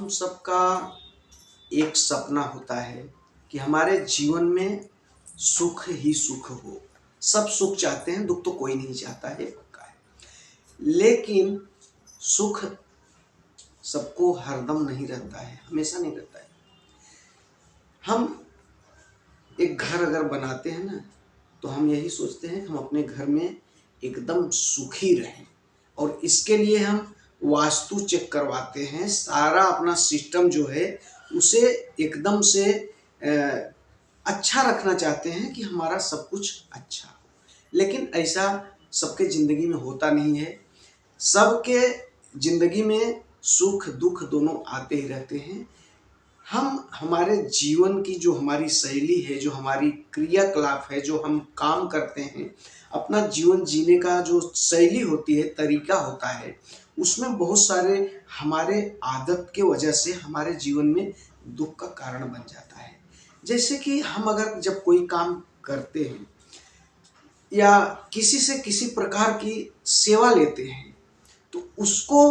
हम सबका एक सपना होता है कि हमारे जीवन में सुख ही सुख हो। सब सुख चाहते हैं, दुख तो कोई नहीं चाहता है, पक्का है। लेकिन सुख सबको हरदम नहीं रहता है, हमेशा नहीं रहता है। हम एक घर अगर बनाते हैं ना, तो हम यही सोचते हैं कि हम अपने घर में एकदम सुखी रहें, और इसके लिए हम वास्तु चेक करवाते हैं। सारा अपना सिस्टम जो है उसे एकदम से अच्छा रखना चाहते हैं कि हमारा सब कुछ अच्छा हो। लेकिन ऐसा सबके ज़िंदगी में होता नहीं है। सबके ज़िंदगी में सुख दुख दोनों आते ही रहते हैं। हम हमारे जीवन की जो हमारी शैली है, जो हमारी क्रियाकलाप है, जो हम काम करते हैं, अपना जीवन जीने का जो शैली होती है, तरीका होता है, उसमें बहुत सारे हमारे आदत के वजह से हमारे जीवन में दुख का कारण बन जाता है। जैसे कि हम अगर जब कोई काम करते हैं या किसी से किसी प्रकार की सेवा लेते हैं, तो उसको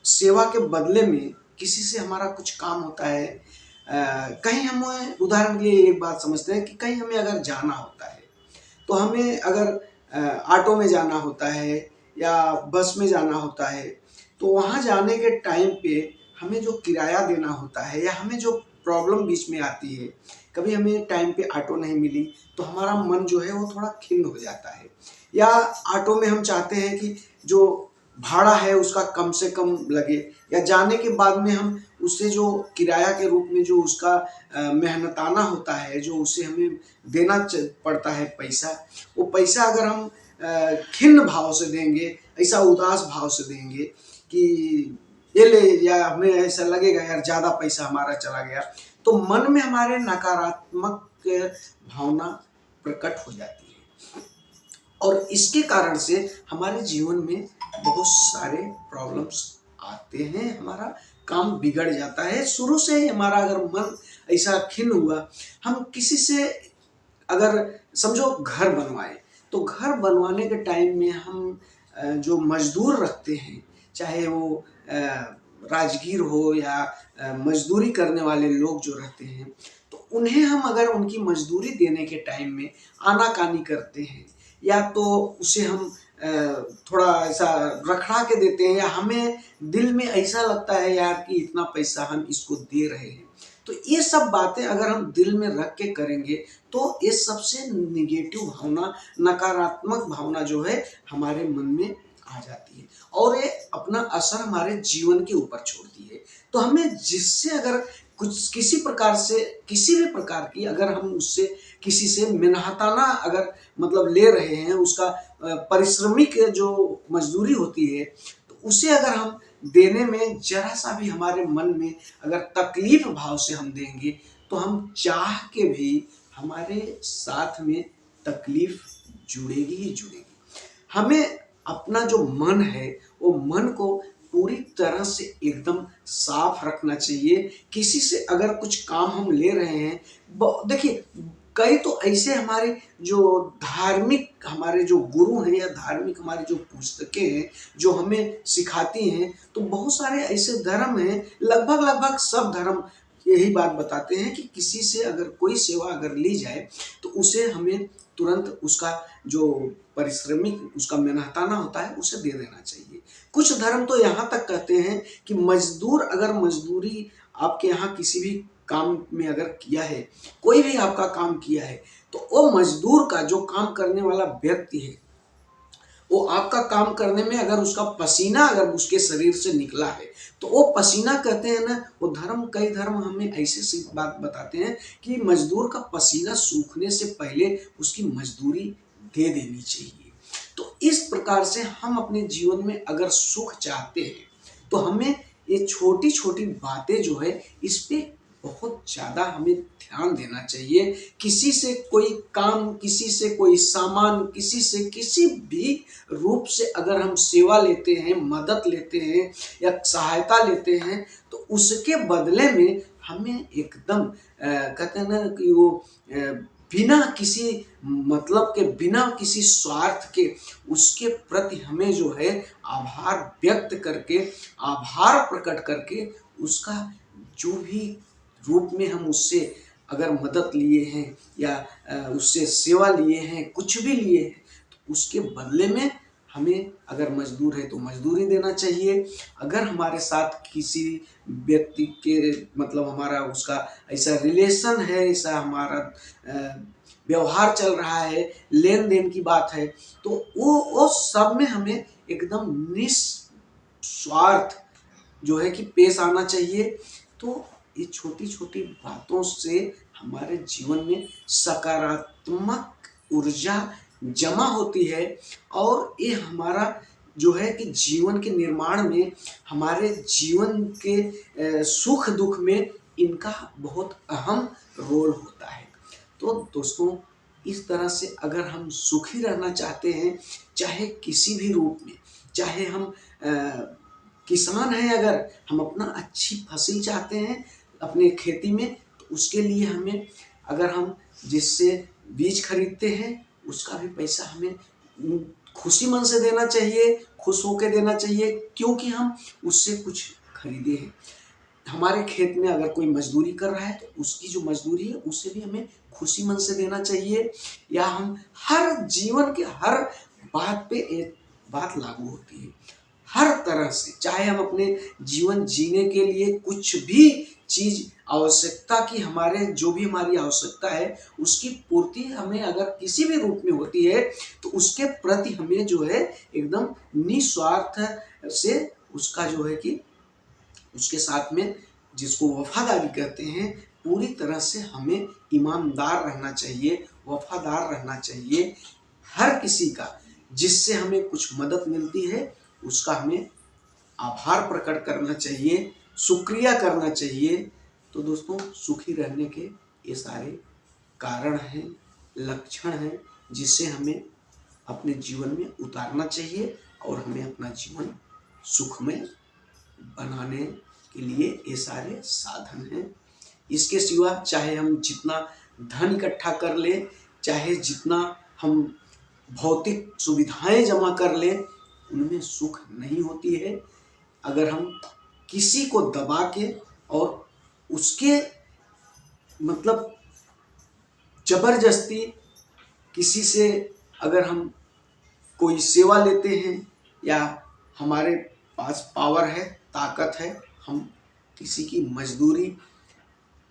सेवा के बदले में किसी से हमारा कुछ काम होता है। कहीं हम उदाहरण के लिए एक बात समझते हैं कि कहीं हमें अगर जाना होता है, तो हमें अगर ऑटो में जाना होता है या बस में जाना होता है, तो वहाँ जाने के टाइम पे हमें जो किराया देना होता है या हमें जो प्रॉब्लम बीच में आती है, कभी हमें टाइम पे ऑटो नहीं मिली तो हमारा मन जो है वो थोड़ा खिन्न हो जाता है। या ऑटो में हम चाहते हैं कि जो भाड़ा है उसका कम से कम लगे, या जाने के बाद में हम उससे जो किराया के रूप में जो उसका मेहनताना होता है, जो उसे हमें देना पड़ता है पैसा, वो पैसा अगर हम खिन्न भाव से देंगे, ऐसा उदास भाव से देंगे कि ये ले, या हमें ऐसा लगेगा यार ज़्यादा पैसा हमारा चला गया, तो मन में हमारे नकारात्मक भावना प्रकट हो जाती है। और इसके कारण से हमारे जीवन में बहुत सारे प्रॉब्लम्स आते हैं, हमारा काम बिगड़ जाता है। शुरू से ही हमारा अगर मन ऐसा खिन्न हुआ, हम किसी से अगर समझो घर बनवाए, तो घर बनवाने के टाइम में हम जो मजदूर रखते हैं, चाहे वो राजगीर हो या मजदूरी करने वाले लोग जो रहते हैं, तो उन्हें हम अगर उनकी मजदूरी देने के टाइम में आनाकानी करते हैं, या तो उसे हम थोड़ा ऐसा रखड़ा के देते हैं, या हमें दिल में ऐसा लगता है यार कि इतना पैसा हम इसको दे रहे हैं, तो ये सब बातें अगर हम दिल में रख के करेंगे, तो ये सबसे निगेटिव भावना, नकारात्मक भावना जो है हमारे मन में आ जाती है, और ये अपना असर हमारे जीवन के ऊपर छोड़ती है। तो हमें जिससे अगर कुछ किसी प्रकार से, किसी भी प्रकार की अगर हम उससे किसी से मेहनताना अगर मतलब ले रहे हैं, उसका पारिश्रमिक जो मजदूरी होती है, तो उसे अगर हम देने में जरा सा भी हमारे मन में अगर तकलीफ भाव से हम देंगे, तो हम चाह के भी हमारे साथ में तकलीफ जुड़ेगी ही जुड़ेगी। हमें अपना जो मन है, वो मन को पूरी तरह से एकदम साफ रखना चाहिए। किसी से अगर कुछ काम हम ले रहे हैं, देखिए कई तो ऐसे हमारे जो धार्मिक हमारे जो गुरु हैं, या धार्मिक हमारी जो पुस्तकें हैं जो हमें सिखाती हैं, तो बहुत सारे ऐसे धर्म हैं, लगभग लगभग सब धर्म यही बात बताते हैं कि किसी से अगर कोई सेवा अगर ली जाए, तो उसे हमें तुरंत उसका जो पारिश्रमिक उसका मेहनताना होता है उसे दे देना चाहिए। कुछ धर्म तो यहाँ तक कहते हैं कि मजदूर अगर मजदूरी आपके यहाँ किसी भी काम में अगर किया है, कोई भी आपका काम किया है, तो वो मजदूर का जो काम करने वाला व्यक्ति है, वो आपका काम करने में अगर उसका पसीना अगर उसके शरीर से निकला है, तो वो पसीना कहते हैं ना, वो धर्म, कई धर्म हमें ऐसे बात बताते हैं कि मजदूर का पसीना सूखने से पहले उसकी मजदूरी दे देनी चाहिए। तो इस प्रकार से हम अपने जीवन में अगर सुख चाहते हैं, तो हमें ये छोटी छोटी बातें जो है इस पे बहुत ज़्यादा हमें ध्यान देना चाहिए। किसी से कोई काम, किसी से कोई सामान, किसी से किसी भी रूप से अगर हम सेवा लेते हैं, मदद लेते हैं या सहायता लेते हैं, तो उसके बदले में हमें एकदम कहते हैं ना कि वो बिना किसी मतलब के, बिना किसी स्वार्थ के उसके प्रति हमें जो है आभार व्यक्त करके, आभार प्रकट करके उसका जो भी रूप में हम उससे अगर मदद लिए हैं या उससे सेवा लिए हैं, कुछ भी लिए हैं, तो उसके बदले में हमें, अगर मजदूर है तो मजदूरी देना चाहिए। अगर हमारे साथ किसी व्यक्ति के मतलब हमारा उसका ऐसा रिलेशन है, ऐसा हमारा व्यवहार चल रहा है, लेन देन की बात है, तो वो सब में हमें एकदम निस्वार्थ जो है कि पेश आना चाहिए। तो ये छोटी छोटी बातों से हमारे जीवन में सकारात्मक ऊर्जा जमा होती है और ये हमारा जो है कि जीवन के निर्माण में, हमारे जीवन के सुख दुख में इनका बहुत अहम रोल होता है। तो दोस्तों, इस तरह से अगर हम सुखी रहना चाहते हैं, चाहे किसी भी रूप में, चाहे हम किसान हैं, अगर हम अपना अच्छी फसल चाहते हैं अपने खेती में, तो उसके लिए हमें, अगर हम जिससे बीज खरीदते हैं उसका भी पैसा हमें खुशी मन से देना चाहिए, खुश होकर देना चाहिए, क्योंकि हम उससे कुछ खरीदे हैं। हमारे खेत में अगर कोई मजदूरी कर रहा है तो उसकी जो मजदूरी है उसे भी हमें खुशी मन से देना चाहिए। या हम हर जीवन के हर बात पे एक बात लागू होती है, हर तरह से, चाहे हम अपने जीवन जीने के लिए कुछ भी चीज आवश्यकता की, हमारे जो भी हमारी आवश्यकता है उसकी पूर्ति हमें अगर किसी भी रूप में होती है तो उसके प्रति हमें जो है एकदम निस्वार्थ से उसका जो है कि उसके साथ में, जिसको वफादारी कहते हैं, पूरी तरह से हमें ईमानदार रहना चाहिए, वफादार रहना चाहिए हर किसी का। जिससे हमें कुछ मदद मिलती है उसका हमें आभार प्रकट करना चाहिए, शुक्रिया करना चाहिए। तो दोस्तों, सुखी रहने के ये सारे कारण हैं, लक्षण हैं, जिससे हमें अपने जीवन में उतारना चाहिए और हमें अपना जीवन सुखमय बनाने के लिए ये सारे साधन हैं। इसके सिवा चाहे हम जितना धन इकट्ठा कर ले, चाहे जितना हम भौतिक सुविधाएं जमा कर ले, उनमें सुख नहीं होती है। अगर हम किसी को दबा के और उसके मतलब जबरदस्ती किसी से अगर हम कोई सेवा लेते हैं, या हमारे पास पावर है, ताकत है, हम किसी की मजदूरी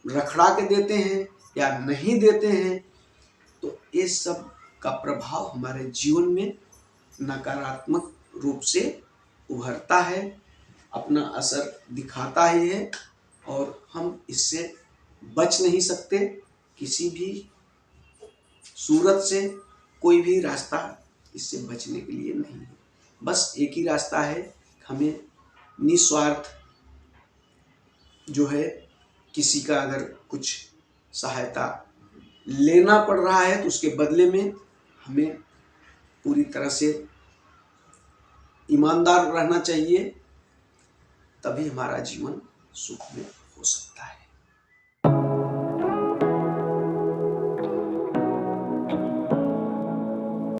रखड़ा के देते हैं या नहीं देते हैं, तो इस सब का प्रभाव हमारे जीवन में नकारात्मक रूप से उभरता है, अपना असर दिखाता ही है और हम इससे बच नहीं सकते। किसी भी सूरत से कोई भी रास्ता इससे बचने के लिए नहीं है। बस एक ही रास्ता है, हमें निस्वार्थ जो है, किसी का अगर कुछ सहायता लेना पड़ रहा है तो उसके बदले में हमें पूरी तरह से ईमानदार रहना चाहिए, तभी हमारा जीवन सुख में हो सकता है।